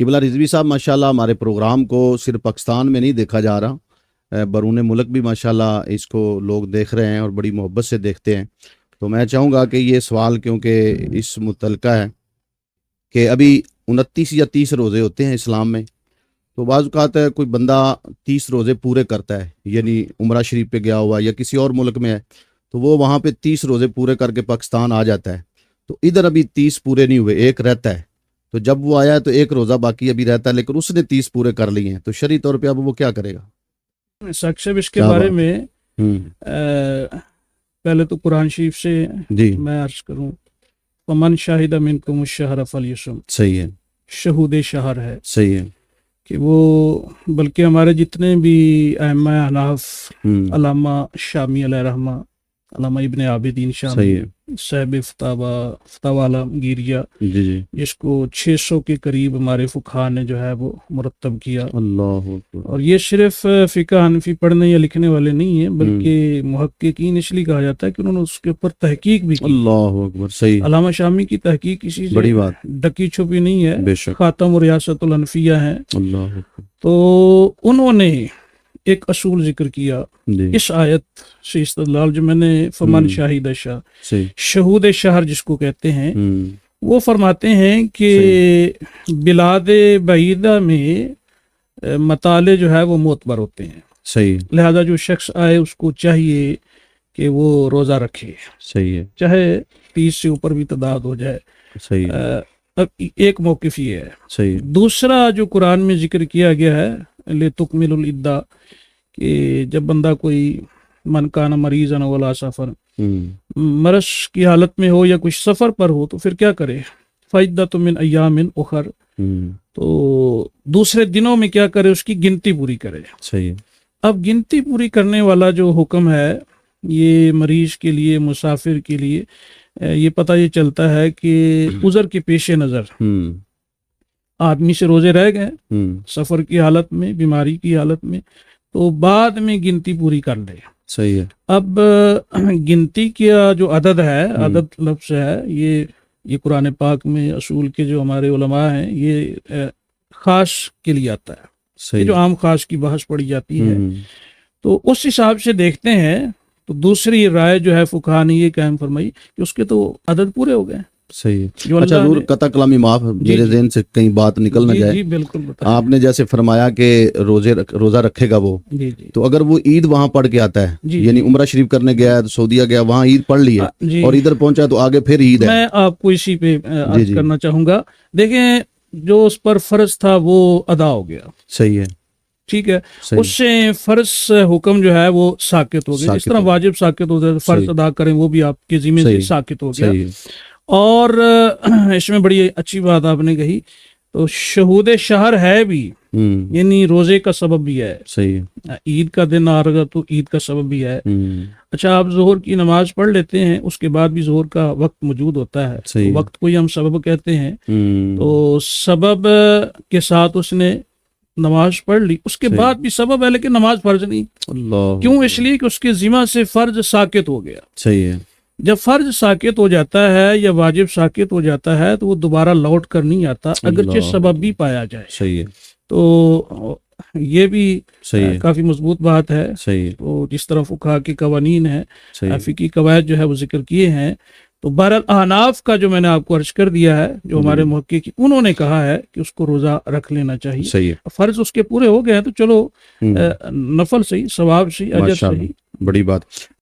قبلہ رضوی صاحب ماشاءاللہ ہمارے پروگرام کو صرف پاکستان میں نہیں دیکھا جا رہا، بیرون ملک بھی ماشاءاللہ اس کو لوگ دیکھ رہے ہیں اور بڑی محبت سے دیکھتے ہیں۔ تو میں چاہوں گا کہ یہ سوال کیونکہ اس متعلقہ ہے کہ ابھی 29 یا 30 روزے ہوتے ہیں اسلام میں، تو بعض اوقات کوئی بندہ 30 روزے پورے کرتا ہے، یعنی عمرہ شریف پہ گیا ہوا یا کسی اور ملک میں ہے، تو وہ وہاں پہ 30 روزے پورے کر کے پاکستان آ جاتا ہے، تو ادھر ابھی 30 پورے نہیں ہوئے، ایک رہتا ہے، تو جب وہ آیا ہے تو ایک روزہ باقی ابھی رہتا ہے، لیکن اس نے 30 پورے کر لیے ہیں، تو شرعی طور پہ اب وہ کیا کرے گا؟ ساکشب اس کے کیا بارے بات میں ہے؟ پہلے تو قرآن شریف سے جی میں عرض کروں، ومن شاہد منکم الشہر فلیصم، صحیح ہے، شہود شہر ہے صحیح ہے، کہ وہ، بلکہ ہمارے جتنے بھی ائمہ احناف، علامہ شامی علیہ رحمہ، علامہ ابن عابدین شامی، صحیح ہے، صاحب فتاوی عالمگیریہ، جی جی، جس کو 600 کے قریب ہمارے فقہا نے جو ہے وہ مرتب کیا، اللہ اکبر، اور یہ صرف فقہ حنفی پڑھنے یا لکھنے والے نہیں ہیں، بلکہ محققین اس لیے کہا جاتا ہے کہ انہوں نے اس کے اوپر تحقیق بھی کی۔ اللہ اکبر، صحیح، علامہ شامی کی تحقیق کسی سے بڑی بات، ڈکی چھپی نہیں ہے، بے شک، خاتم و ریاست الانفیہ ہیں۔ اللہ اکبر، تو انہوں نے ایک اصول ذکر کیا جی اس آیت سے استدلال جو میں نے فمن شاہد شاہ، صحیح، شہود شہر جس کو کہتے ہیں، ہوں وہ فرماتے ہیں کہ بلاد بعیدہ میں مطالعے جو ہے وہ معتبر ہوتے ہیں، صحیح، لہذا جو شخص آئے اس کو چاہیے کہ وہ روزہ رکھے، صحیح ہے، چاہے 30 سے اوپر بھی تعداد ہو جائے۔ صحیح ہے، اب ایک موقف یہ ہے۔ صحیح، دوسرا جو قرآن میں ذکر کیا گیا ہے لِتُکْمِلُ الْعِدَّۃَ، کہ جب بندہ کوئی من کان مریضا ولا سفر، مرض کی حالت میں ہو یا کچھ سفر پر ہو، تو پھر کیا کرے؟ فَعِدَّةٌ مِّنْ أَيَّامٍ أُخَرَ، تو دوسرے دنوں میں کیا کرے؟ اس کی گنتی پوری کرے۔ صحیح، اب گنتی پوری کرنے والا جو حکم ہے، یہ مریض کے لیے، مسافر کے لیے، یہ پتہ یہ چلتا ہے کہ عذر کے پیش نظر آدمی سے روزے رہ گئے سفر کی حالت میں، بیماری کی حالت میں، تو بعد میں گنتی پوری کر لے۔ صحیح ہے، اب گنتی کا جو عدد ہے، عدد لفظ ہے، یہ قرآن پاک میں اصول کے جو ہمارے علماء ہیں، یہ خاص کے لیے آتا ہے، یہ جو عام خاص کی بحث پڑی جاتی ہے، تو اس حساب سے دیکھتے ہیں تو دوسری رائے جو ہے فقہا نے یہ قائم فرمائی کہ اس کے تو عدد پورے ہو گئے۔ صحیح ہے۔ اچھا نور، قطع کلامی معاف، میرے ذہن سے کہیں بات نکل نہ جائے۔ جی بالکل بتائیں۔ آپ نے جیسے فرمایا کہ روزہ رکھے گا وہ، جی تو اگر وہ عید وہاں پڑھ کے آتا ہے، یعنی عمرہ شریف کرنے گیا ہے، سعودیہ گیا، وہاں عید پڑھ لی ہے اور ادھر پہنچا تو آگے پھر عید ہے، میں آپ کو اسی پہ عرض کرنا چاہوں گا۔ دیکھیں، جو اس پر فرض تھا وہ ادا ہو گیا، صحیح ہے، ٹھیک ہے، اس سے فرض حکم جو ہے وہ ساقط ہو گیا، جس طرح واجب ساقط ہو گیا، فرض ادا کریں وہ بھی آپ کے ذمہ سے ساقط ہو گیا۔ اور اس میں بڑی اچھی بات آپ نے کہی، تو شہود شہر ہے بھی، یعنی روزے کا سبب بھی ہے، صحیح، عید کا دن آ رہا تو عید کا سبب بھی ہے۔ اچھا، آپ ظہر کی نماز پڑھ لیتے ہیں، اس کے بعد بھی ظہر کا وقت موجود ہوتا ہے، تو وقت کو ہی ہم سبب کہتے ہیں، تو سبب کے ساتھ اس نے نماز پڑھ لی، اس کے بعد بھی سبب ہے لیکن نماز فرض نہیں۔ کیوں؟ اس لیے کہ اس کے ذمہ سے فرض ساقط ہو گیا۔ صحیح ہے، جب فرض ساقط ہو جاتا ہے یا واجب ساقط ہو جاتا ہے تو وہ دوبارہ لوٹ کر نہیں آتا، اگرچہ سبب بھی پایا جائے۔ صحیح ہے، تو یہ بھی کافی مضبوط بات ہے۔ تو جس طرح فقہا کے قوانین ہیں، فقہی قواعد جو ہے وہ ذکر کیے ہیں، تو بہرحال احناف کا جو میں نے آپ کو عرض کر دیا ہے، جو ہمارے محقق انہوں نے کہا ہے کہ اس کو روزہ رکھ لینا چاہیے، فرض اس کے پورے ہو گئے ہیں تو چلو، نفل صحیح، ثواب صحیح، اجر صحیح، بڑی بات۔